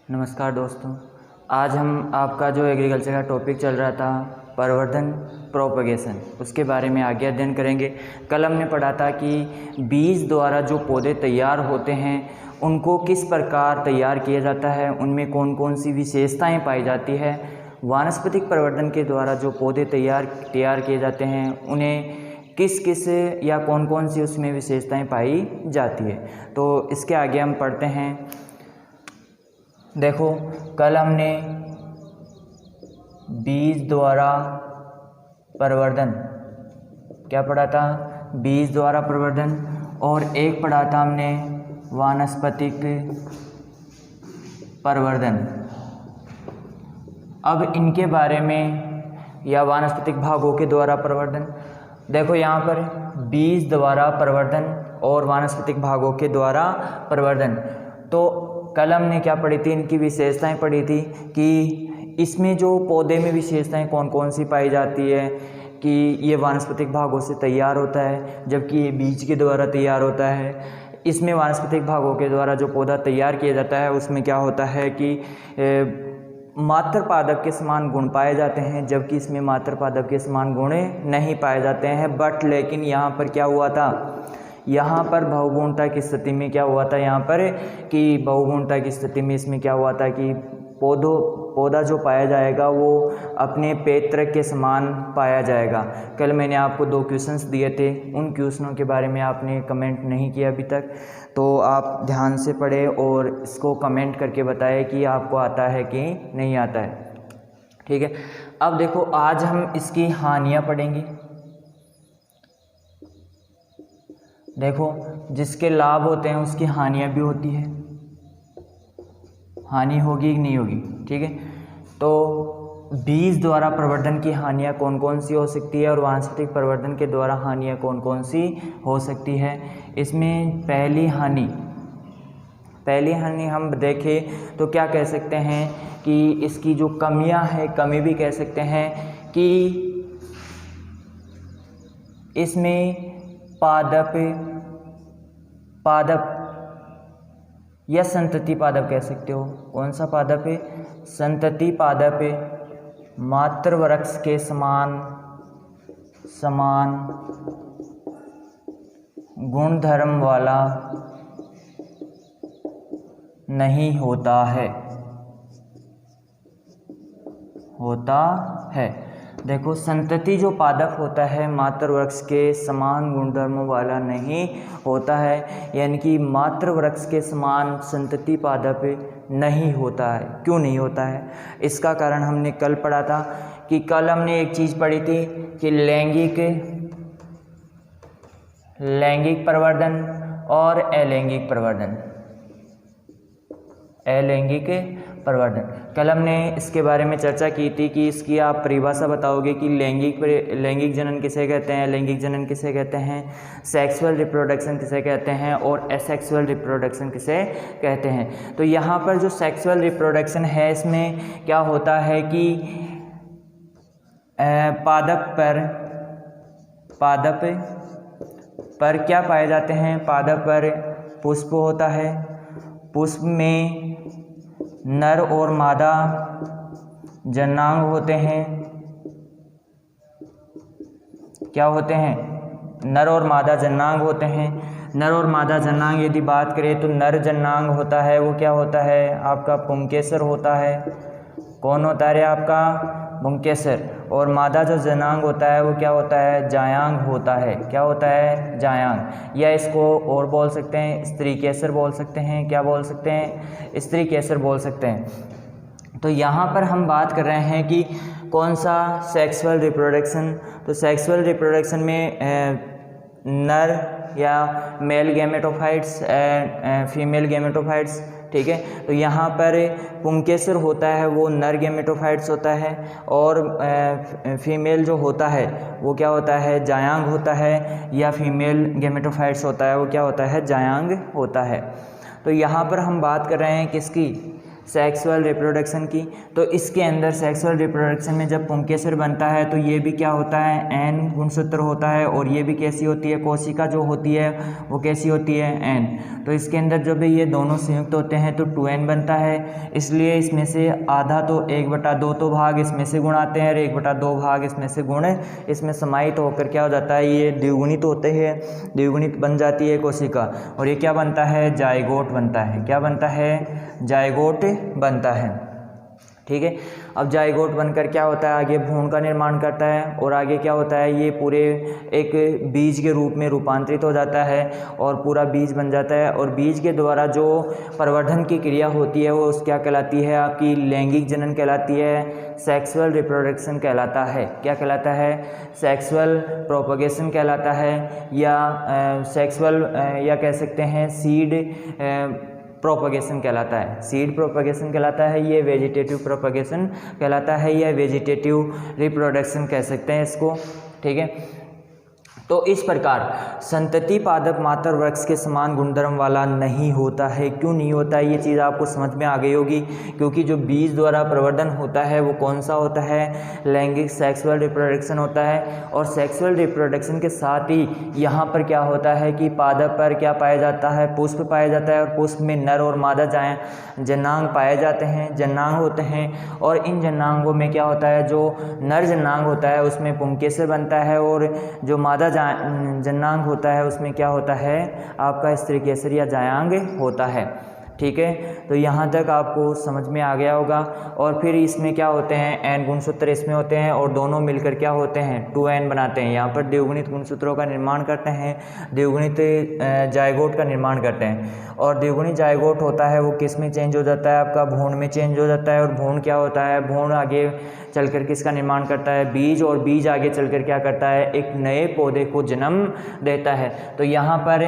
नमस्कार दोस्तों। आज हम आपका जो एग्रीकल्चर का टॉपिक चल रहा था प्रवर्धन प्रोपगेशन, उसके बारे में आगे अध्ययन करेंगे। कल हमने पढ़ा था कि बीज द्वारा जो पौधे तैयार होते हैं उनको किस प्रकार तैयार किया जाता है, उनमें कौन कौन सी विशेषताएं पाई जाती है। वानस्पतिक प्रवर्धन के द्वारा जो पौधे तैयार किए जाते हैं उन्हें किस किस या कौन कौन सी उसमें विशेषताएं पाई जाती है। तो इसके आगे हम पढ़ते हैं। देखो, कल हमने बीज द्वारा प्रवर्धन क्या पढ़ा था? बीज द्वारा प्रवर्धन। और एक पढ़ा था हमने वानस्पतिक प्रवर्धन। अब इनके बारे में, या वानस्पतिक भागों के द्वारा प्रवर्धन। देखो यहाँ पर बीज द्वारा प्रवर्धन और वानस्पतिक भागों के द्वारा प्रवर्धन। तो कल हमने क्या पढ़ी थी? इनकी विशेषताएं पढ़ी थी कि इसमें जो पौधे में विशेषताएं कौन कौन सी पाई जाती है कि ये वानस्पतिक भागों से तैयार होता है जबकि ये बीज के द्वारा तैयार होता है। इसमें वानस्पतिक भागों के द्वारा जो पौधा तैयार किया जाता है उसमें क्या होता है कि मात्र पादप के समान गुण पाए जाते हैं, जबकि इसमें मात्र पादप के समान गुण नहीं पाए जाते हैं। बट लेकिन यहाँ पर क्या हुआ था? यहाँ पर बहुगुणता की स्थिति में क्या हुआ था? यहाँ पर कि बहुगुणता की स्थिति में इसमें क्या हुआ था कि पौधा जो पाया जाएगा वो अपने पेत्र के समान पाया जाएगा। कल मैंने आपको 2 क्वेश्चंस दिए थे, उन क्वेश्चनों के बारे में आपने कमेंट नहीं किया अभी तक, तो आप ध्यान से पढ़ें और इसको कमेंट करके बताएं कि आपको आता है कि नहीं आता है। ठीक है, अब देखो आज हम इसकी हानियाँ पढ़ेंगे। देखो, जिसके लाभ होते हैं उसकी हानियाँ भी होती है। हानि होगी कि नहीं होगी? ठीक है, तो बीज द्वारा प्रवर्धन की हानियाँ कौन कौन सी हो सकती है और वानस्पतिक प्रवर्धन के द्वारा हानियाँ कौन कौन सी हो सकती है। इसमें पहली हानि हम देखें तो क्या कह सकते हैं कि इसकी जो कमियां हैं, कमी भी कह सकते हैं कि इसमें पादप या संतति पादप कह सकते हो। कौन सा पादप है? संतति पादप मात्र वृक्ष के समान गुणधर्म वाला नहीं होता है। देखो, संतति जो पादप होता है मात्र वृक्ष के समान गुणधर्मों वाला नहीं होता है, यानी कि मात्र वृक्ष के समान संतति पादप नहीं होता है। क्यों नहीं होता है? इसका कारण हमने कल पढ़ा था कि कल हमने एक चीज़ पढ़ी थी कि लैंगिक प्रवर्धन और अलैंगिक प्रवर्धन। कल हमने इसके बारे में चर्चा की थी कि इसकी आप परिभाषा बताओगे कि लैंगिक जनन किसे कहते हैं, अलैंगिक जनन किसे कहते हैं, सेक्सुअल रिप्रोडक्शन किसे कहते हैं और एसेक्सुअल रिप्रोडक्शन किसे कहते हैं। तो यहाँ पर जो सेक्सुअल रिप्रोडक्शन है इसमें क्या होता है कि पादप पर क्या पाए जाते हैं? पादप पर पुष्प होता है। पुष्प में नर और मादा जननांग होते हैं। क्या होते हैं? नर और मादा जननांग होते हैं। नर और मादा जननांग यदि बात करें तो नर जननांग होता है वो क्या होता है? आपका पुंकेसर होता है। कौन होता है? आपका पुंकेसर। और मादा जो जननांग होता है वो क्या होता है? जायांग होता है। क्या होता है? जायांग। या इसको और बोल सकते हैं स्त्री केसर बोल सकते हैं। क्या बोल सकते हैं? स्त्री केसर बोल सकते हैं। तो यहाँ पर हम बात कर रहे हैं कि कौन सा सेक्सुअल रिप्रोडक्शन। तो सेक्सुअल रिप्रोडक्शन में नर या मेल गैमेटोफाइट्स, फीमेल गैमेटोफाइट्स। ठीक है, तो यहाँ पर पुंकेसर होता है वो नर गैमेटोफाइट्स होता है और फीमेल जो होता है वो क्या होता है? जायांग होता है। या फीमेल गैमेटोफाइट्स होता है वो क्या होता है? जायांग होता है। तो यहाँ पर हम बात कर रहे हैं किसकी? सेक्सुअल रिप्रोडक्शन की। तो इसके अंदर सेक्सुअल रिप्रोडक्शन में जब पुंकेसर बनता है तो ये भी क्या होता है, एन गुणसूत्र होता है, और ये भी कैसी होती है, कोशिका जो होती है वो कैसी होती है, एन। तो इसके अंदर जब ये दोनों संयुक्त होते हैं तो 2n बनता है। इसलिए इसमें से आधा तो 1/2 तो भाग इसमें से गुण आते हैं और 1/2 भाग इसमें से गुण इसमें समाहित होकर क्या हो जाता है, ये द्विगुणित होते हैं, द्विगुणित बन जाती है कोशिका, और ये क्या बनता है, जायगोट बनता है। क्या बनता है, जायगोट बनता है। ठीक है। अब जायगोट बनकर क्या होता है, आगे भ्रूण का निर्माण करता है, और आगे क्या होता है, ये पूरे एक बीज के रूप में रूपांतरित हो जाता है और पूरा बीज बन जाता है। और बीज के द्वारा जो प्रवर्धन की क्रिया होती है वो क्या कहलाती है, आपकी लैंगिक जनन कहलाती है, सेक्सुअल रिप्रोडक्शन कहलाता है। क्या कहलाता है, सेक्सुअल प्रोपगेशन कहलाता है, या सेक्सुअल या कह सकते हैं सीड प्रोपगेशन कहलाता है। सीड प्रोपगेशन कहलाता है, ये वेजिटेटिव प्रोपगेशन कहलाता है, या वेजिटेटिव रिप्रोडक्शन कह सकते हैं इसको। ठीक है। तो इस प्रकार संतति पादप मात्र वृक्ष के समान गुणधर्म वाला नहीं होता है। क्यों नहीं होता है, ये चीज़ आपको समझ में आ गई होगी, क्योंकि जो बीज द्वारा प्रवर्धन होता है वो कौन सा होता है, लैंगिक सेक्सुअल रिप्रोडक्शन होता है। और सेक्सुअल रिप्रोडक्शन के साथ ही यहाँ पर क्या होता है कि पादप पर क्या पाया जाता है, पुष्प पाया जाता है, और पुष्प में नर और मादा जनांग पाए जाते हैं, जनांग होते हैं। और इन जनांगों में क्या होता है, जो नर जनांग होता है उसमें पुंकेसर बनता है, और जो मादा जनांग होता है उसमें क्या होता है, आपका स्त्रीकेसर या जायांग होता है। ठीक है। तो यहाँ तक आपको समझ में आ गया होगा। और फिर इसमें क्या होते हैं, एन गुणसूत्र इसमें होते हैं, और दोनों मिलकर क्या होते हैं, 2n बनाते हैं। यहाँ पर द्विगुणित गुणसूत्रों का निर्माण करते हैं, द्विगुणित जायगोट का निर्माण करते हैं। और द्विगुणित जायगोट होता है वो किस में चेंज हो जाता है, आपका भ्रूण में चेंज हो जाता है। और भ्रूण क्या होता है, भ्रूण आगे चलकर किसका निर्माण करता है, बीज, और बीज आगे चलकर क्या करता है, एक नए पौधे को जन्म देता है। तो यहाँ पर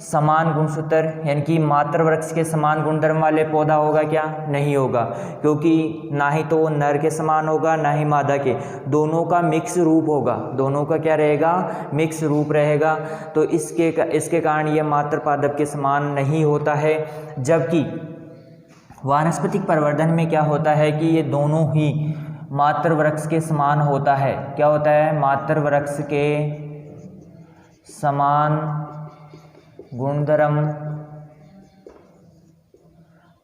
समान गुणसूत्र यानी कि मात्र वृक्ष के समान गुणधर्म वाले पौधा होगा क्या, नहीं होगा, क्योंकि ना ही तो नर के समान होगा ना ही मादा के, दोनों का मिक्स रूप होगा, दोनों का क्या रहेगा, मिक्स रूप रहेगा। तो इसके कारण ये मात्र पादप के समान नहीं होता है। जबकि वानस्पतिक प्रवर्धन में क्या होता है कि ये दोनों ही मात्र वृक्ष के समान होता है। क्या होता है, मात्र वृक्ष के समान गुणधर्म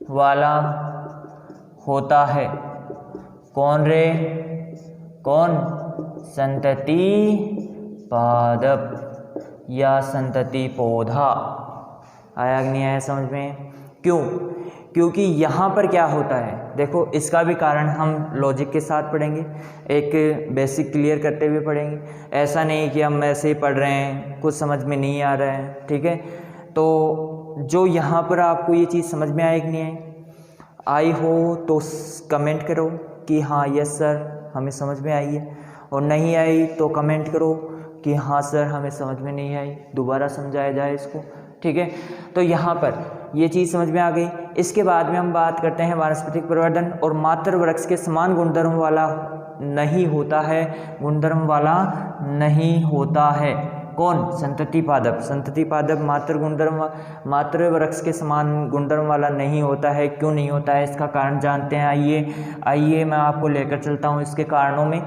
वाला होता है। कौन रे, कौन, संतति पादप या संतति पौधा। आया कि नहीं आया समझ में? क्यों? क्योंकि यहाँ पर क्या होता है, देखो इसका भी कारण हम लॉजिक के साथ पढ़ेंगे, एक बेसिक क्लियर करते हुए पढ़ेंगे। ऐसा नहीं कि हम ऐसे ही पढ़ रहे हैं, कुछ समझ में नहीं आ रहा है। ठीक है। तो जो यहाँ पर आपको ये चीज़ समझ में आए कि नहीं आई हो तो कमेंट करो कि हाँ यस सर हमें समझ में आई है, और नहीं आई तो कमेंट करो कि हाँ सर हमें समझ में नहीं आई, दोबारा समझाया जाए इसको। ठीक है। तो यहाँ पर ये चीज़ समझ में आ गई। इसके बाद में हम बात करते हैं वानस्पतिक प्रवर्धन, और मात्र वृक्ष के समान गुणधर्म वाला नहीं होता है, गुणधर्म वाला नहीं होता है। कौन, संतति पादप। संतति पादप मात्र वृक्ष के समान गुणधर्म वाला नहीं होता है। क्यों नहीं होता है, इसका कारण जानते हैं। आइए मैं आपको लेकर चलता हूँ इसके कारणों में।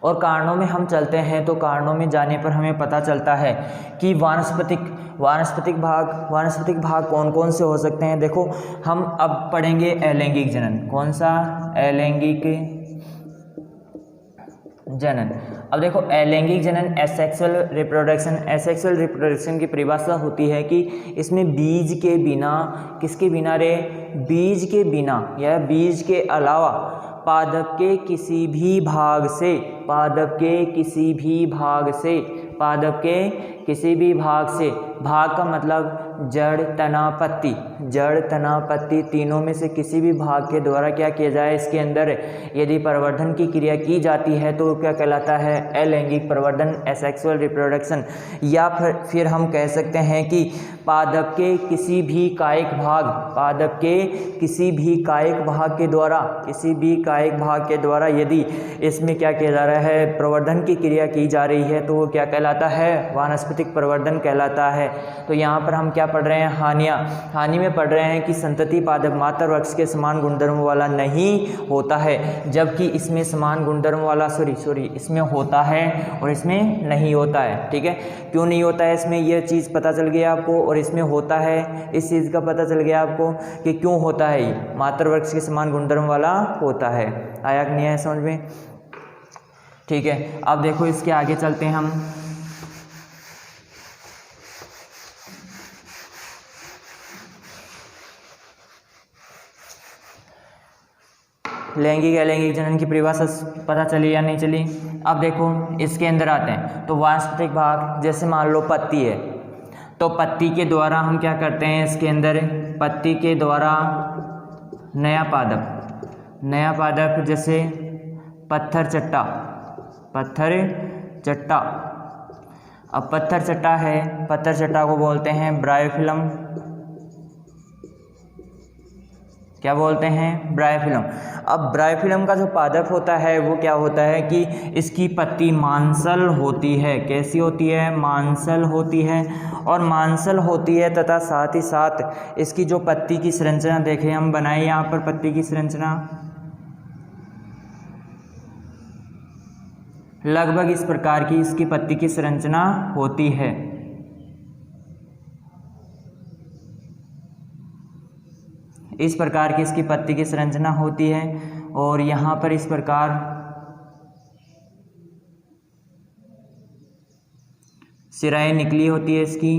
और कारणों में हम चलते हैं तो कारणों में जाने पर हमें पता चलता है कि वानस्पतिक भाग कौन कौन से हो सकते हैं। देखो हम अब पढ़ेंगे अलैंगिक जनन। कौन सा, अलैंगिक जनन। अब देखो अलैंगिक जनन, एसेक्सुअल रिप्रोडक्शन की परिभाषा होती है कि इसमें बीज के बिना, किसके बिना रे, बीज के बिना या बीज के अलावा पादप के किसी भी भाग से, पादप के किसी भी भाग से, पादप के किसी भी भाग से, भाग का मतलब जड़, तना, पत्ती, जड़, तना, पत्ती, तीनों में से किसी भी भाग के द्वारा क्या किया जाए, इसके अंदर यदि प्रवर्धन की क्रिया की जाती है तो क्या कहलाता है, अलैंगिक प्रवर्धन, एसेक्सुअल रिप्रोडक्शन। या फिर हम कह सकते हैं कि पादप के किसी भी कायिक भाग, पादप के किसी भी कायिक भाग के द्वारा, किसी भी कायिक भाग के द्वारा यदि इसमें क्या किया जा रहा है, प्रवर्धन की क्रिया की जा रही है तो वो क्या कहलाता है, वानस्पतिक प्रवर्धन कहलाता है। तो यहाँ पर हम क्या पढ़ रहे हैं, हानि में पढ़ रहे हैं कि संतति पादप मात्र वृक्ष के समान गुणधर्म वाला नहीं होता है, जबकि इसमें समान गुणधर्म वाला इसमें होता है और इसमें नहीं होता है। ठीक है, क्यों नहीं होता है इसमें, यह चीज़ पता चल गया आपको, और इसमें होता है इस चीज़ का पता चल गया आपको कि क्यों होता है, ये मात्र वृक्ष के समान गुणधर्म वाला होता है। आया कि नहीं आया समझ में? ठीक है, अब देखो इसके आगे चलते हैं हम। लैंगिक अलैंगिक जनन की परिभाषा पता चली या नहीं चली? अब देखो इसके अंदर आते हैं। तो वानस्पतिक भाग, जैसे मान लो पत्ती है, तो पत्ती के द्वारा हम क्या करते हैं, इसके अंदर पत्ती के द्वारा नया पादप जैसे पत्थर चट्टा। अब पत्थर चट्टा है, पत्थर चट्टा को बोलते हैं ब्रायोफिलम। क्या बोलते हैं? ब्रायोफिलम। अब ब्रायोफिलम का जो पादप होता है वो क्या होता है कि इसकी पत्ती मांसल होती है। कैसी होती है? मांसल होती है, और मांसल होती है तथा साथ ही साथ इसकी जो पत्ती की संरचना देखें हम, बनाए यहाँ पर पत्ती की संरचना लगभग इस प्रकार की इसकी पत्ती की संरचना होती है। इस प्रकार की इसकी पत्ती की संरचना होती है, और यहाँ पर इस प्रकार सिराएं निकली होती है इसकी।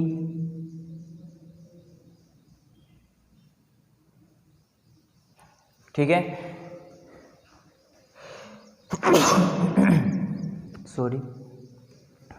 ठीक है,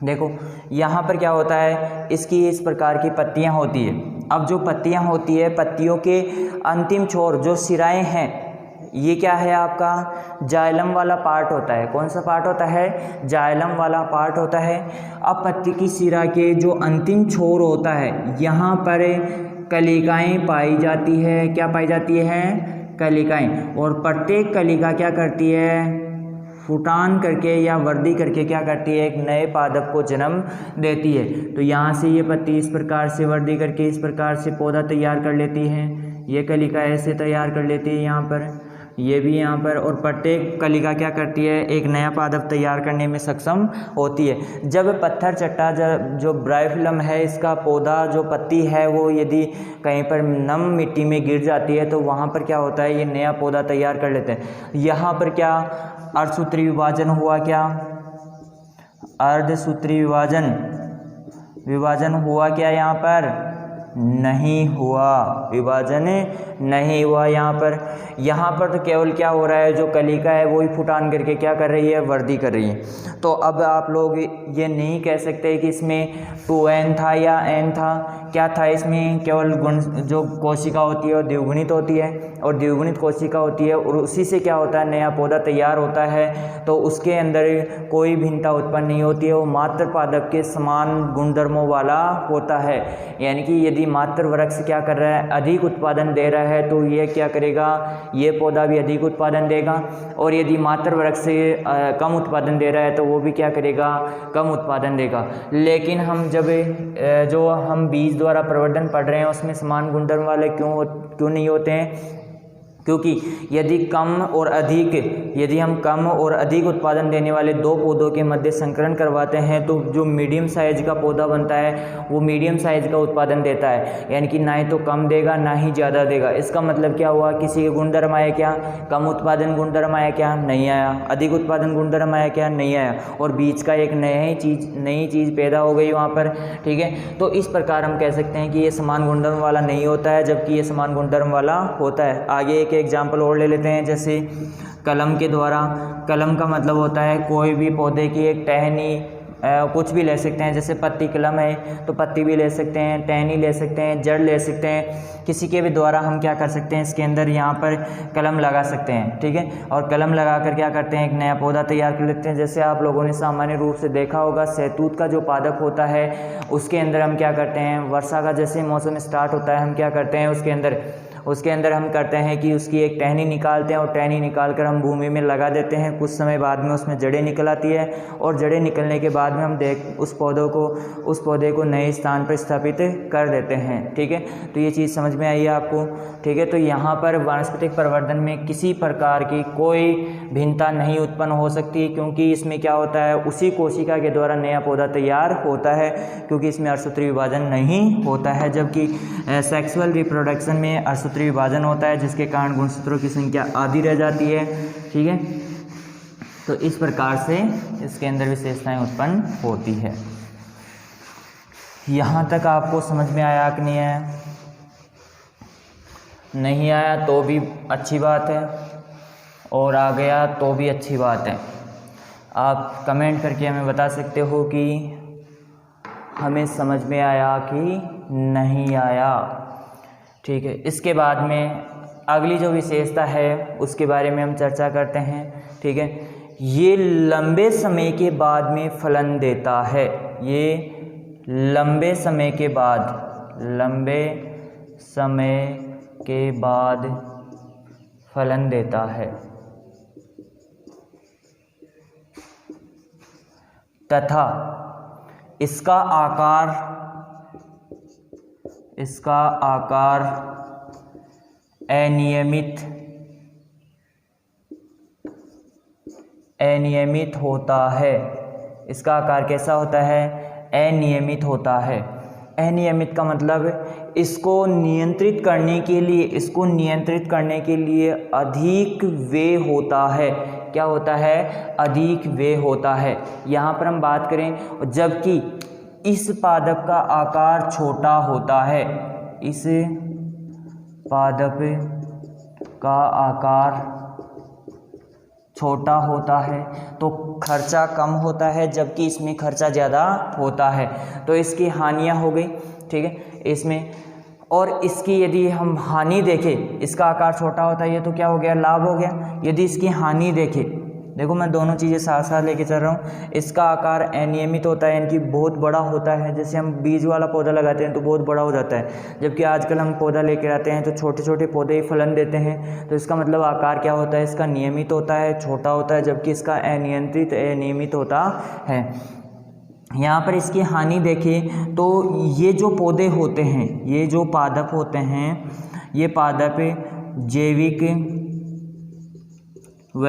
देखो यहाँ पर क्या होता है, इसकी इस प्रकार की पत्तियाँ होती है। अब जो पत्तियाँ होती है, पत्तियों के अंतिम छोर जो सिराएं हैं, ये क्या है आपका जाइलम वाला पार्ट होता है। कौन सा पार्ट होता है? जाइलम वाला पार्ट होता है। अब पत्ती की सिरा के जो अंतिम छोर होता है, यहाँ पर कलिकाएं पाई जाती है। क्या पाई जाती है? कलिकाएं। और प्रत्येक कलिका क्या करती है? फुटान करके या वर्दी करके क्या करती है? एक नए पादप को जन्म देती है। तो यहाँ से ये पत्ती इस प्रकार से वर्दी करके इस प्रकार से पौधा तैयार कर लेती है। ये कलिका ऐसे तैयार कर लेती है यहाँ पर, ये भी यहाँ पर, और प्रत्येक कलिका क्या करती है? एक नया पादप तैयार करने में सक्षम होती है। जब पत्थर चट्टा जो ब्रायोफिलम है, इसका पौधा जो पत्ती है वो यदि कहीं पर नम मिट्टी में गिर जाती है तो वहाँ पर क्या होता है? ये नया पौधा तैयार कर लेते हैं। यहाँ पर क्या अर्धसूत्री विभाजन हुआ? क्या अर्धसूत्री विभाजन हुआ क्या? यहाँ पर नहीं हुआ, विभाजन नहीं हुआ यहाँ पर तो केवल क्या हो रहा है, जो कलिका है वही फुटान करके क्या कर रही है? वर्दी कर रही है। तो अब आप लोग ये नहीं कह सकते कि इसमें 2n था या n था। क्या था इसमें? केवल गुण जो कोशिका होती है वो द्विगुणित होती है, और द्विगुणित कोशिका होती है, और उसी से क्या होता है? नया पौधा तैयार होता है। तो उसके अंदर कोई भिन्नता उत्पन्न नहीं होती है, वो मात्र पादप के समान गुणधर्मों वाला होता है। यानी कि यदि मात्र वृक्ष क्या कर रहा है? अधिक उत्पादन दे रहा है, तो ये क्या करेगा? ये पौधा भी अधिक उत्पादन देगा। और यदि मात्र वृक्ष से कम उत्पादन दे रहा है तो वो भी क्या करेगा? कम उत्पादन देगा। लेकिन हम जब जो हम बीज द्वारा प्रवर्धन पढ़ रहे हैं उसमें समान गुणधर्म वाले क्यों नहीं होते हैं? क्योंकि यदि हम कम और अधिक उत्पादन देने वाले दो पौधों के मध्य संकरण करवाते हैं तो जो मीडियम साइज का पौधा बनता है वो मीडियम साइज का उत्पादन देता है। यानी कि ना ही तो कम देगा ना ही ज़्यादा देगा। इसका मतलब क्या हुआ? किसी के गुणधर्म आया क्या? कम उत्पादन गुणधर्म आया क्या? नहीं आया। अधिक उत्पादन गुणधर्म आया क्या? नहीं आया। और बीज का एक नई चीज़ पैदा हो गई वहाँ पर। ठीक है, तो इस प्रकार हम कह सकते हैं कि ये समान गुणधर्म वाला नहीं होता है, जबकि ये समान गुणधर्म वाला होता है। आगे एक एग्जाम्पल और ले लेते हैं, जैसे कलम के द्वारा। कलम का मतलब होता है कोई भी पौधे की एक टहनी, कुछ भी ले सकते हैं। जैसे पत्ती कलम है तो पत्ती भी ले सकते हैं, टहनी ले सकते हैं, जड़ ले सकते हैं। किसी के भी द्वारा हम क्या कर सकते हैं? इसके अंदर यहाँ पर कलम लगा सकते हैं। ठीक है, और कलम लगा कर क्या करते हैं? एक नया पौधा तैयार कर लेते हैं। जैसे आप लोगों ने सामान्य रूप से देखा होगा, सहतूत का जो पादप होता है उसके अंदर हम क्या करते हैं? वर्षा का जैसे मौसम स्टार्ट होता है हम क्या करते हैं? उसके अंदर उसके अंदर हम करते हैं कि उसकी एक टहनी निकालते हैं और टहनी निकाल कर हम भूमि में लगा देते हैं। कुछ समय बाद में उसमें जड़ें निकल आती है और जड़ें निकलने के बाद में हम उस पौधे को नए स्थान पर स्थापित कर देते हैं। ठीक है, तो ये चीज़ समझ में आई है आपको। ठीक है, तो यहाँ पर वानस्पतिक प्रवर्धन में किसी प्रकार की कोई भिन्नता नहीं उत्पन्न हो सकती, क्योंकि इसमें क्या होता है, उसी कोशिका के द्वारा नया पौधा तैयार होता है, क्योंकि इसमें अर्धसूत्री विभाजन नहीं होता है। जबकि सेक्सुअल रिप्रोडक्शन में अर्धसूत्री विभाजन होता है, जिसके कारण गुणसूत्रों की संख्या आधी रह जाती है। ठीक है, तो इस प्रकार से इसके अंदर विशेषताएं उत्पन्न होती है। यहाँ तक आपको समझ में आया कि नहीं आया? नहीं आया तो भी अच्छी बात है, और आ गया तो भी अच्छी बात है। आप कमेंट करके हमें बता सकते हो कि हमें समझ में आया कि नहीं आया। ठीक है, इसके बाद में अगली जो विशेषता है उसके बारे में हम चर्चा करते हैं। ठीक है, ये लंबे समय के बाद में फलन देता है। ये लंबे समय के बाद फलन देता है, तथा इसका आकार अनियमित होता है। इसका आकार कैसा होता है? अनियमित होता है। अनियमित का मतलब इसको नियंत्रित करने के लिए अधिक व्यय होता है। क्या होता है? अधिक व्यय होता है। यहाँ पर हम बात करें, जबकि इस पादप का आकार छोटा होता है, इस पादप का आकार छोटा होता है तो खर्चा कम होता है, जबकि इसमें खर्चा ज़्यादा होता है। तो इसकी हानियाँ हो गई। ठीक है, इसमें और इसकी यदि हम हानि देखें, इसका आकार छोटा होता है, ये तो क्या हो गया? लाभ हो गया। यदि इसकी हानि देखें, देखो मैं दोनों चीज़ें साथ साथ लेके चल रहा हूँ। इसका आकार अनियमित होता है, यानी कि बहुत बड़ा होता है। जैसे हम बीज वाला पौधा लगाते हैं तो बहुत बड़ा हो जाता है, जबकि आजकल हम पौधा लेके आते हैं तो छोटे छोटे पौधे ही फलन देते हैं। तो इसका मतलब आकार क्या होता है? इसका नियमित होता है, छोटा होता है, जबकि इसका अनियमित होता है। यहाँ पर इसकी हानि देखें तो ये जो पौधे होते हैं, ये जो पादप होते हैं, ये पादप जैविक व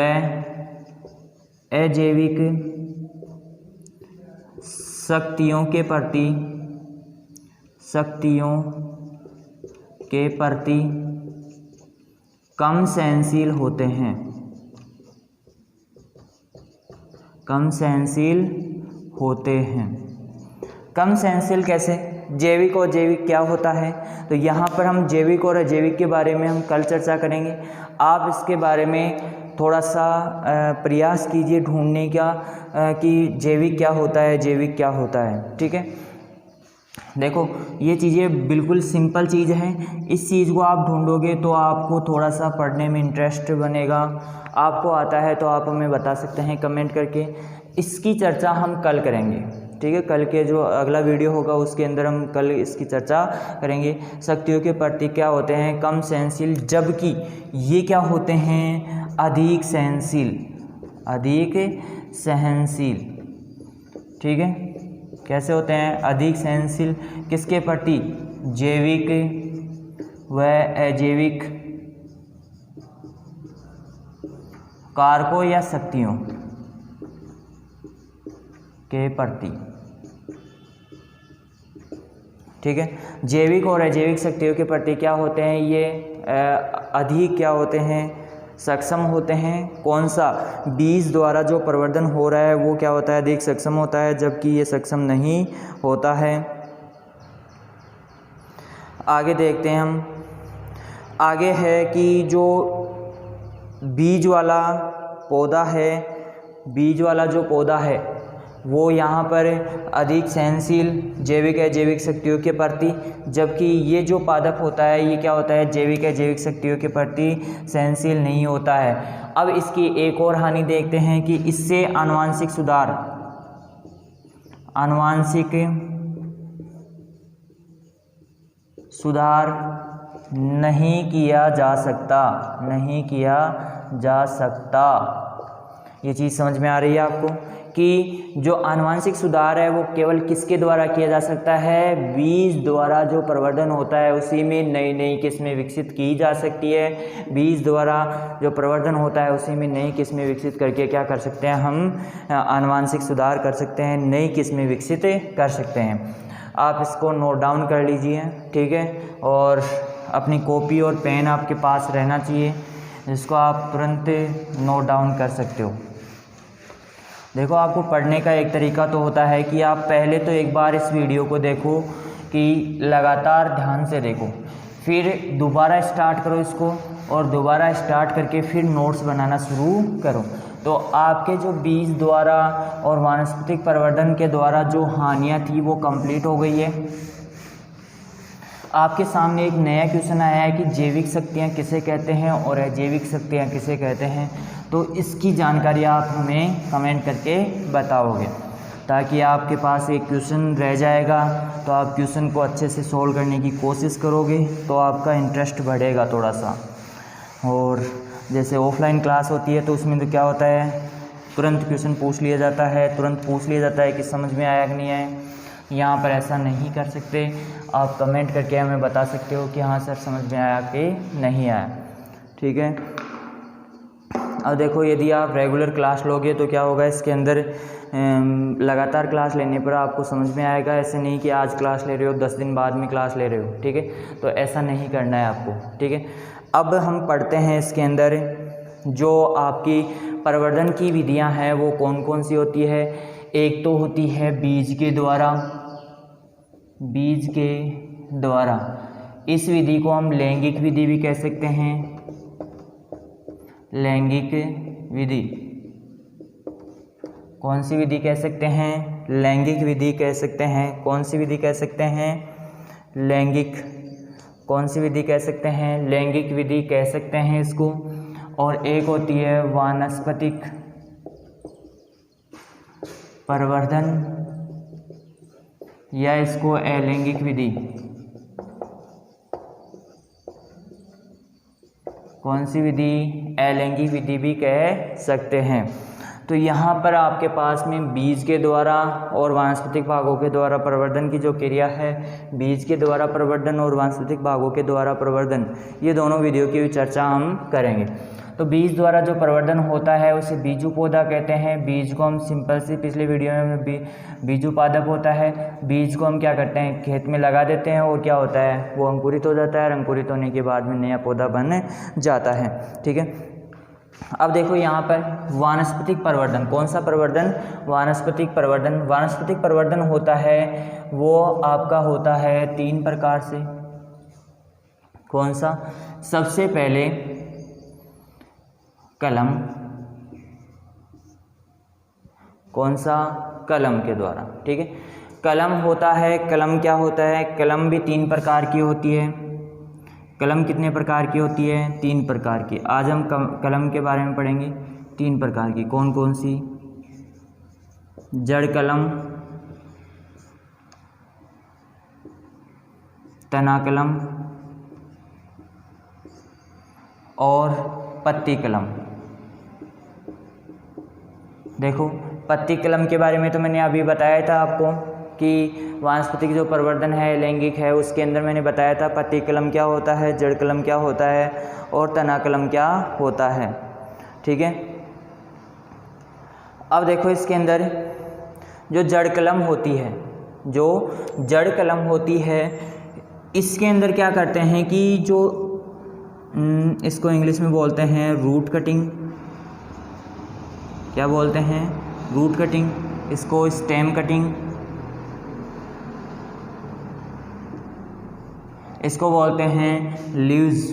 अजैविक शक्तियों के प्रति कम सहनशील होते हैं। कम सहनशील कैसे? जैविक और जैविक क्या होता है? तो यहाँ पर हम जैविक और अजैविक के बारे में हम कल चर्चा करेंगे। आप इसके बारे में थोड़ा सा प्रयास कीजिए ढूंढने का कि जैविक क्या होता है, जैविक क्या होता है। ठीक है, देखो ये चीज़ें बिल्कुल सिंपल चीज़ है। इस चीज़ को आप ढूंढोगे तो आपको थोड़ा सा पढ़ने में इंटरेस्ट बनेगा। आपको आता है तो आप हमें बता सकते हैं कमेंट करके। इसकी चर्चा हम कल करेंगे। ठीक है, कल के जो अगला वीडियो होगा उसके अंदर हम कल इसकी चर्चा करेंगे। शक्तियों के प्रति क्या होते हैं? कम सहनशील, जबकि ये क्या होते हैं? अधिक सहनशील। ठीक है, कैसे होते हैं? अधिक सहनशील किसके प्रति? जैविक व अजैविक कारकों या शक्तियों के प्रति। ठीक है, जैविक और अजैविक शक्तियों के प्रति क्या होते हैं? ये अधिक क्या होते हैं? सक्षम होते हैं। कौन सा? बीज द्वारा जो प्रवर्धन हो रहा है वो क्या होता है? अधिक सक्षम होता है, जबकि ये सक्षम नहीं होता है। आगे देखते हैं हम। आगे है कि जो बीज वाला जो पौधा है वो यहाँ पर अधिक सहनशील जैविक अजैविक शक्तियों के प्रति, जबकि ये जो पादप होता है ये क्या होता है? जैविक अजैविक शक्तियों के प्रति सहनशील नहीं होता है। अब इसकी एक और हानि देखते हैं कि इससे आनुवांशिक सुधार नहीं किया जा सकता, नहीं किया जा सकता। ये चीज़ समझ में आ रही है आपको कि जो आनुवंशिक सुधार है वो केवल किसके द्वारा किया जा सकता है, बीज द्वारा जो प्रवर्धन होता है उसी में नई नई किस्में विकसित की जा सकती है। बीज द्वारा जो प्रवर्धन होता है उसी में नई किस्में विकसित करके क्या कर सकते हैं, हम आनुवंशिक सुधार कर सकते हैं, नई किस्में विकसित कर सकते हैं। आप इसको नोट डाउन कर लीजिए, ठीक है, और अपनी कॉपी और पेन आपके पास रहना चाहिए, जिसको आप तुरंत नोट डाउन कर सकते हो। देखो, आपको पढ़ने का एक तरीका तो होता है कि आप पहले तो एक बार इस वीडियो को देखो, कि लगातार ध्यान से देखो, फिर दोबारा स्टार्ट करो इसको, और दोबारा स्टार्ट करके फिर नोट्स बनाना शुरू करो। तो आपके जो बीज द्वारा और वानस्पतिक प्रवर्धन के द्वारा जो हानियाँ थी वो कंप्लीट हो गई है। आपके सामने एक नया क्वेश्चन आया है कि जैविक शक्तियाँ किसे कहते हैं और अजैविक शक्तियाँ किसे कहते हैं। तो इसकी जानकारी आप हमें कमेंट करके बताओगे, ताकि आपके पास एक क्वेश्चन रह जाएगा, तो आप क्वेश्चन को अच्छे से सोल्व करने की कोशिश करोगे, तो आपका इंटरेस्ट बढ़ेगा थोड़ा सा। और जैसे ऑफलाइन क्लास होती है तो उसमें तो क्या होता है, तुरंत क्वेश्चन पूछ लिया जाता है, तुरंत पूछ लिया जाता है कि समझ में आया कि नहीं आया। यहाँ पर ऐसा नहीं कर सकते, आप कमेंट करके हमें बता सकते हो कि हाँ सर समझ में आया कि नहीं आया, ठीक है। अब देखो, यदि आप रेगुलर क्लास लोगे तो क्या होगा, इसके अंदर लगातार क्लास लेने पर आपको समझ में आएगा। ऐसे नहीं कि आज क्लास ले रहे हो 10 दिन बाद में क्लास ले रहे हो, ठीक है, तो ऐसा नहीं करना है आपको, ठीक है। अब हम पढ़ते हैं इसके अंदर जो आपकी प्रवर्धन की विधियां हैं वो कौन कौन सी होती है। एक तो होती है बीज के द्वारा, बीज के द्वारा, इस विधि को हम लैंगिक विधि भी कह सकते हैं, लैंगिक विधि। कौन सी विधि कह सकते हैं, लैंगिक विधि कह सकते हैं। कौन सी विधि कह सकते हैं, लैंगिक। कौन सी विधि कह सकते हैं, लैंगिक विधि कह सकते हैं इसको। और एक होती है वानस्पतिक प्रवर्धन, या इसको अलैंगिक विधि। कौन सी विधि, अलैंगिक विधि भी कह सकते हैं। तो यहाँ पर आपके पास में बीज के द्वारा और वानस्पतिक भागों के द्वारा प्रवर्धन की जो क्रिया है, बीज के द्वारा प्रवर्धन और वानस्पतिक भागों के द्वारा प्रवर्धन, ये दोनों विधियों की चर्चा हम करेंगे। तो बीज द्वारा जो प्रवर्धन होता है उसे बीजू पौधा कहते हैं। बीज को हम सिंपल सी पिछले वीडियो में बीजू पादप होता है। बीज को हम क्या करते हैं, खेत में लगा देते हैं, और क्या होता है, वो अंकुरित हो जाता है। अंकुरित होने के बाद में नया पौधा बन जाता है, ठीक है। अब देखो यहाँ पर वानस्पतिक प्रवर्धन, कौन सा प्रवर्धन, वानस्पतिक प्रवर्धन। वानस्पतिक प्रवर्धन होता है वो आपका होता है 3 प्रकार से। कौन सा, सबसे पहले कलम। कौन सा, कलम के द्वारा, ठीक है। कलम होता है, कलम क्या होता है, कलम भी 3 प्रकार की होती है। कलम कितने प्रकार की होती है, 3 प्रकार की। आज हम कलम के बारे में पढ़ेंगे, 3 प्रकार की। कौन कौन सी, जड़ कलम, तना कलम और पत्ती कलम। देखो, पत्ती कलम के बारे में तो मैंने अभी बताया था आपको कि वानस्पतिक जो प्रवर्धन है लैंगिक है, उसके अंदर मैंने बताया था पत्ती कलम क्या होता है, जड़ कलम क्या होता है और तना कलम क्या होता है, ठीक है। अब देखो, इसके अंदर जो जड़ कलम होती है, जो जड़ कलम होती है, इसके अंदर क्या करते हैं कि जो इसको इंग्लिश में बोलते हैं रूट कटिंग। क्या बोलते हैं, रूट कटिंग। इसको स्टेम कटिंग, इसको बोलते हैं लीव्स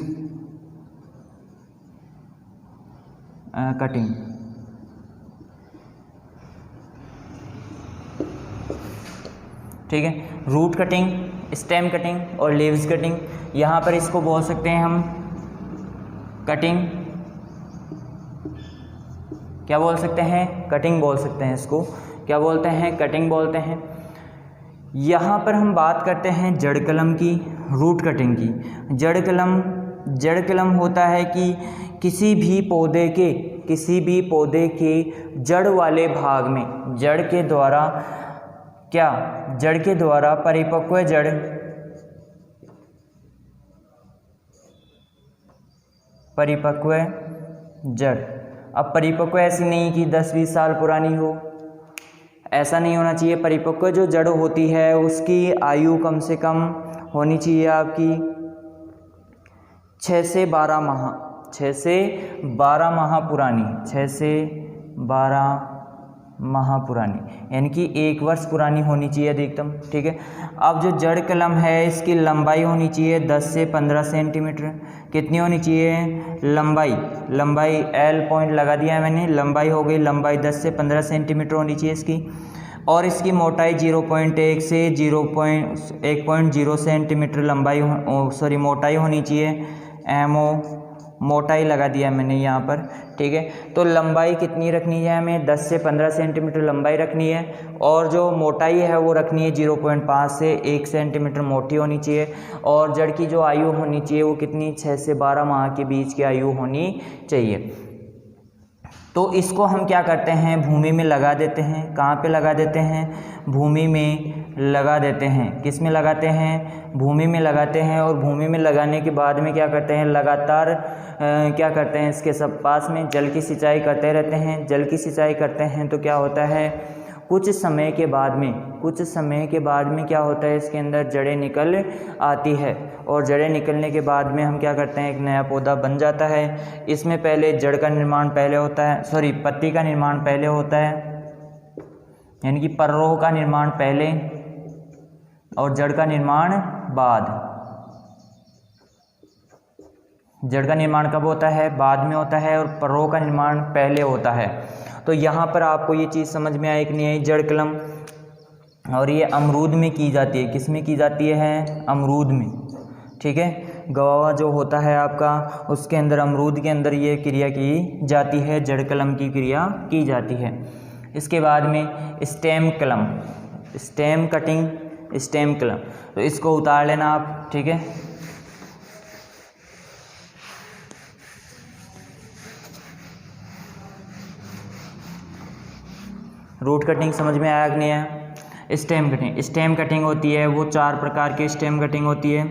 कटिंग, ठीक है। रूट कटिंग, स्टेम कटिंग और लीव्स कटिंग। यहाँ पर इसको बोल सकते हैं हम कटिंग, क्या बोल सकते हैं, कटिंग बोल सकते हैं। इसको क्या बोलते हैं, कटिंग बोलते हैं। यहाँ पर हम बात करते हैं जड़ कलम की, रूट कटिंग की। जड़ कलम होता है कि किसी भी पौधे के जड़ वाले भाग में जड़ के द्वारा परिपक्व जड़। अब परिपक्व ऐसी नहीं कि 10-20 साल पुरानी हो, ऐसा नहीं होना चाहिए। परिपक्व जो जड़ होती है उसकी आयु कम से कम होनी चाहिए आपकी 6 से 12 माह पुरानी, यानी कि 1 वर्ष पुरानी होनी चाहिए अधिकतम। ठीक है। अब जो जड़ कलम है इसकी लंबाई होनी चाहिए 10 से 15 सेंटीमीटर। कितनी होनी चाहिए लंबाई L पॉइंट लगा दिया है मैंने, लंबाई हो गई, लंबाई 10 से 15 सेंटीमीटर होनी चाहिए इसकी। और इसकी मोटाई 0.1 से 1.0 सेंटीमीटर मोटाई होनी चाहिए। मोटाई लगा दिया मैंने यहाँ पर। ठीक है। तो लंबाई कितनी रखनी है हमें, 10 से 15 सेंटीमीटर लंबाई रखनी है, और जो मोटाई है वो रखनी है 0.5 से 1 सेंटीमीटर मोटी होनी चाहिए। और जड़ की जो आयु होनी चाहिए वो कितनी, 6 से 12 माह के बीच की आयु होनी चाहिए। तो इसको हम क्या करते हैं, भूमि में लगा देते हैं। कहाँ पे लगा देते हैं, भूमि में लगा देते हैं। किस में लगाते हैं, भूमि में लगाते हैं। और भूमि में लगाने के बाद में क्या करते हैं, लगातार क्या करते हैं, इसके सब पास में जल की सिंचाई करते रहते हैं। जल की सिंचाई करते हैं तो क्या होता है, कुछ समय के बाद में क्या होता है, इसके अंदर जड़ें निकल आती है। और जड़ें निकलने के बाद में हम क्या करते हैं, एक नया पौधा बन जाता है। इसमें पहले जड़ का निर्माण पहले होता है, पत्ती का निर्माण पहले होता है, यानी कि पररोह का निर्माण पहले और जड़ का निर्माण बाद। जड़ का निर्माण कब होता है, बाद में होता है, और पररोह का निर्माण पहले होता है। तो यहाँ पर आपको ये चीज़ समझ में आई कि नहीं आई, जड़ कलम। और ये अमरूद में की जाती है। किस में की जाती है, अमरूद में। ठीक है। गवावा जो होता है आपका, उसके अंदर, अमरूद के अंदर ये क्रिया की जाती है, जड़ कलम की क्रिया की जाती है। इसके बाद में स्टेम कलम, तो इसको उतार लेना आप। ठीक है। रूट कटिंग समझ में आया कि नहीं आया। स्टेम कटिंग होती है, वो 4 प्रकार की स्टेम कटिंग होती है।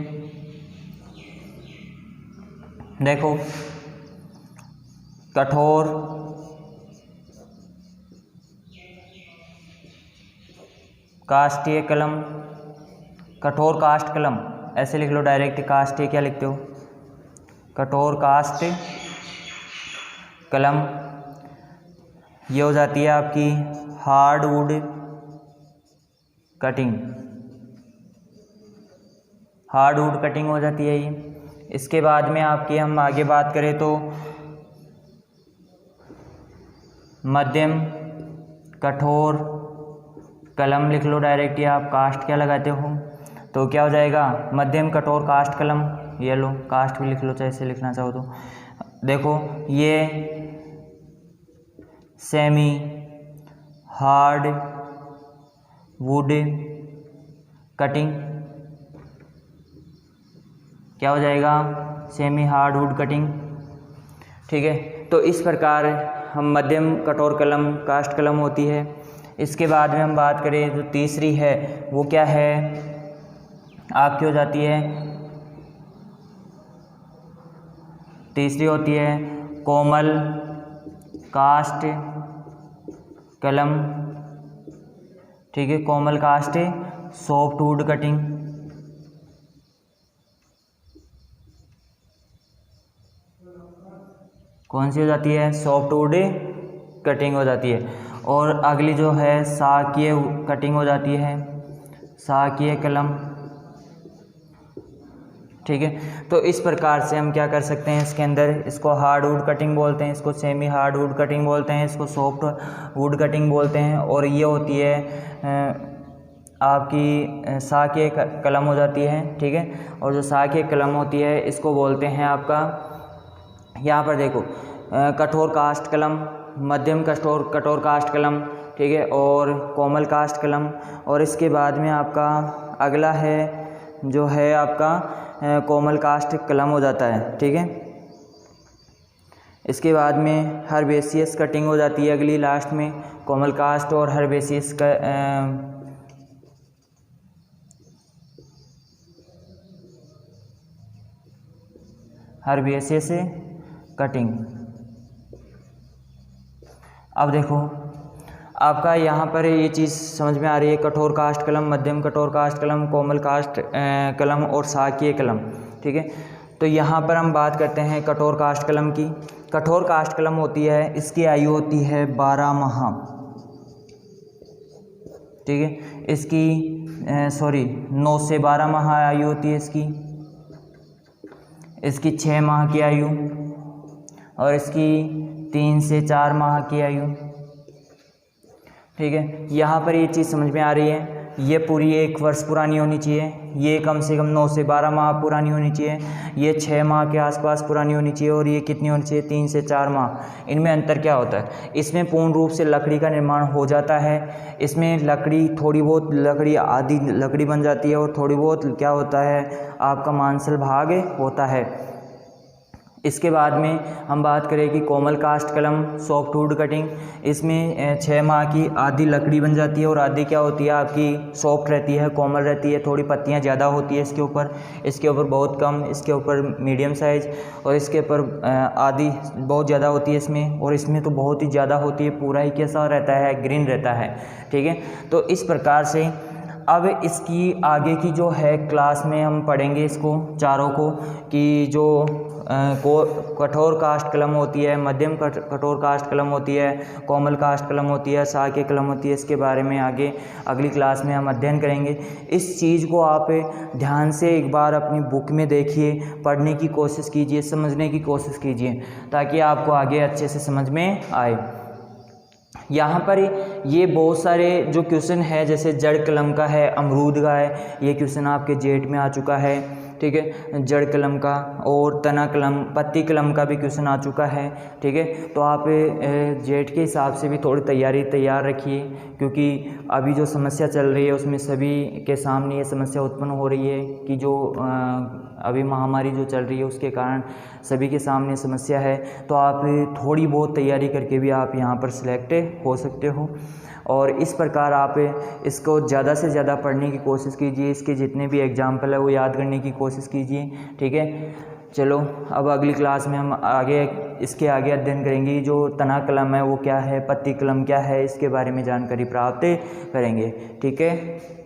देखो, कठोर, काष्ठीय कलम, कठोर काष्ठ कलम, ऐसे लिख लो डायरेक्ट। काष्ठीय क्या लिखते हो, कठोर काष्ठ कलम। ये हो जाती है आपकी हार्डवुड कटिंग हो जाती है ये। इसके बाद में आपकी हम आगे बात करें तो मध्यम कठोर कलम लिख लो डायरेक्ट। या आप काष्ठ क्या लगाते हो, तो क्या हो जाएगा, मध्यम कठोर काष्ठ कलम। ये लो, काष्ठ भी लिख लो चाहे ऐसे लिखना चाहो तो। देखो, ये सेमी हार्ड वुड कटिंग क्या हो जाएगा, सेमी हार्ड वुड कटिंग। ठीक है। तो इस प्रकार हम मध्यम कठोर कलम, काष्ठ कलम होती है। इसके बाद में हम बात करें जो तीसरी है वो क्या है, आपकी हो जाती है, तीसरी होती है कोमल काष्ठ कलम। ठीक है। कोमल काष्ठ सॉफ्ट वुड कटिंग। कौन सी हो जाती है, सॉफ्ट वुड कटिंग हो जाती है। और अगली जो है शाकीय कटिंग हो जाती है, शाकीय कलम। ठीक है। तो इस प्रकार से हम क्या कर सकते हैं, इसके अंदर इसको हार्ड वुड कटिंग बोलते हैं, इसको सेमी हार्ड वुड कटिंग बोलते हैं, इसको सॉफ्ट वुड कटिंग बोलते हैं। और ये होती है आपकी शाकीय कलम हो जाती है। ठीक है। और जो शाकीय कलम होती है इसको बोलते हैं आपका, यहाँ पर देखो, कठोर काष्ठ कलम, मध्यम कठोर काष्ठ कलम, ठीक है, और कोमल कास्ट कलम। और इसके बाद में आपका अगला है जो है आपका कोमल कास्ट कलम हो जाता है, ठीक है। इसके बाद में हर्बेसियस कटिंग हो जाती है अगली लास्ट में, कोमल कास्ट और हर्बेसियस का हर्बेसियस से कटिंग। अब देखो आपका यहाँ पर ये चीज़ समझ में आ रही है, कठोर कास्ट कलम, मध्यम कठोर कास्ट कलम, कोमल कास्ट कलम और साकीय कलम, ठीक है। तो यहाँ पर हम बात करते हैं कठोर कास्ट कलम की। कठोर कास्ट कलम होती है, इसकी आयु होती है 12 माह, ठीक है। इसकी 9 से 12 माह आयु होती है इसकी 6 माह की आयु, और इसकी 3 से 4 माह की आयु, ठीक है। यहाँ पर ये चीज़ समझ में आ रही है, ये पूरी 1 वर्ष पुरानी होनी चाहिए, ये कम से कम 9 से 12 माह पुरानी होनी चाहिए, ये 6 माह के आसपास पुरानी होनी चाहिए, और ये कितनी होनी चाहिए, 3 से 4 माह। इनमें अंतर क्या होता है, इसमें पूर्ण रूप से लकड़ी का निर्माण हो जाता है, इसमें लकड़ी थोड़ी बहुत लकड़ी आधी लकड़ी बन जाती है, और थोड़ी बहुत क्या होता है आपका मांसल भाग होता है। इसके बाद में हम बात करें कि कोमल कास्ट कलम सॉफ्टवुड कटिंग, इसमें 6 माह की आधी लकड़ी बन जाती है, और आधी क्या होती है आपकी सॉफ्ट रहती है, कोमल रहती है, थोड़ी पत्तियां ज़्यादा होती है इसके ऊपर बहुत कम, इसके ऊपर मीडियम साइज़, और इसके ऊपर आधी बहुत ज़्यादा होती है इसमें, और इसमें तो बहुत ही ज़्यादा होती है, पूरा ही कैसा रहता है, ग्रीन रहता है, ठीक है। तो इस प्रकार से अब इसकी आगे की जो है क्लास में हम पढ़ेंगे इसको चारों को, कि जो कठोर कास्ट कलम होती है, मध्यम कठोर कास्ट कलम होती है, कोमल कास्ट कलम होती है, साकीय कलम होती है, इसके बारे में आगे अगली क्लास में हम अध्ययन करेंगे। इस चीज़ को आप ध्यान से एक बार अपनी बुक में देखिए, पढ़ने की कोशिश कीजिए, समझने की कोशिश कीजिए, ताकि आपको आगे अच्छे से समझ में आए। यहाँ पर ये बहुत सारे जो क्वेश्चन है, जैसे जड़ कलम का है, अमरूद का है, ये क्वेश्चन आपके जेट में आ चुका है, ठीक है, जड़ कलम का, और तना कलम, पत्ती कलम का भी क्वेश्चन आ चुका है, ठीक है। तो आप जेट के हिसाब से भी थोड़ी तैयार रखिए, क्योंकि अभी जो समस्या चल रही है उसमें सभी के सामने ये समस्या उत्पन्न हो रही है कि जो अभी महामारी जो चल रही है उसके कारण सभी के सामने समस्या है। तो आप थोड़ी बहुत तैयारी करके भी आप यहाँ पर सिलेक्ट हो सकते हो, और इस प्रकार आप इसको ज़्यादा से ज़्यादा पढ़ने की कोशिश कीजिए, इसके जितने भी एग्जाम्पल है वो याद करने की कोशिश कीजिए, ठीक है। चलो अब अगली क्लास में हम इसके आगे अध्ययन करेंगे, जो तना कलम है वो क्या है, पत्ती कलम क्या है, इसके बारे में जानकारी प्राप्त करेंगे, ठीक है।